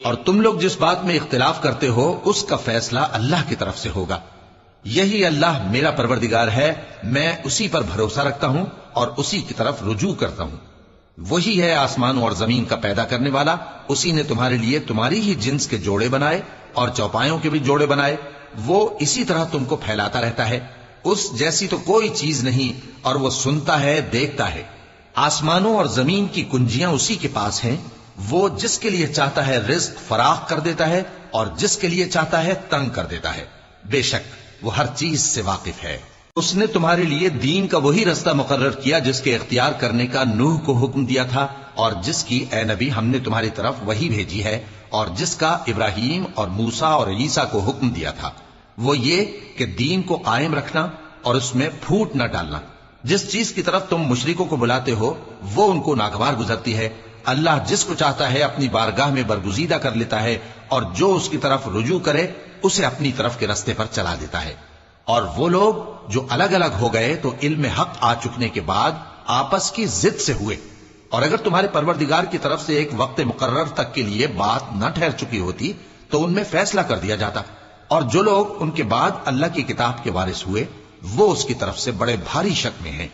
اور تم لوگ جس بات میں اختلاف کرتے ہو اس کا فیصلہ اللہ کی طرف سے ہوگا. یہی اللہ میرا پروردگار ہے، میں اسی پر بھروسہ رکھتا ہوں اور اسی کی طرف رجوع کرتا ہوں. وہی ہے آسمانوں اور زمین کا پیدا کرنے والا، اسی نے تمہارے لیے تمہاری ہی جنس کے جوڑے بنائے اور چوپایوں کے بھی جوڑے بنائے. وہ اسی طرح تم کو پھیلاتا رہتا ہے، اس جیسی تو کوئی چیز نہیں، اور وہ سنتا ہے، دیکھتا ہے. آسمانوں اور زمین کی کنجیاں اسی کے پاس ہیں، وہ جس کے لیے چاہتا ہے رزق فراخ کر دیتا ہے اور جس کے لیے چاہتا ہے تنگ کر دیتا ہے. بے شک وہ ہر چیز سے واقف ہے. اس نے تمہارے لیے دین کا وہی رستہ مقرر کیا جس کے اختیار کرنے کا نوح کو حکم دیا تھا، اور جس کی اے نبی ہم نے تمہاری طرف وہی بھیجی ہے، اور جس کا ابراہیم اور موسیٰ اور عیسیٰ کو حکم دیا تھا. وہ یہ کہ دین کو قائم رکھنا اور اس میں پھوٹ نہ ڈالنا. جس چیز کی طرف تم مشرکوں کو بلاتے ہو وہ ان کو ناگوار گزرتی ہے. اللہ جس کو چاہتا ہے اپنی بارگاہ میں برگزیدہ کر لیتا ہے، اور جو اس کی طرف رجوع کرے اسے اپنی طرف کے رستے پر چلا دیتا ہے. اور وہ لوگ جو الگ الگ ہو گئے تو علم حق آ چکنے کے بعد آپس کی ضد سے ہوئے. اور اگر تمہارے پروردگار کی طرف سے ایک وقت مقرر تک کے لیے بات نہ ٹھہر چکی ہوتی تو ان میں فیصلہ کر دیا جاتا. اور جو لوگ ان کے بعد اللہ کی کتاب کے وارث ہوئے وہ اس کی طرف سے بڑے بھاری شک میں ہیں.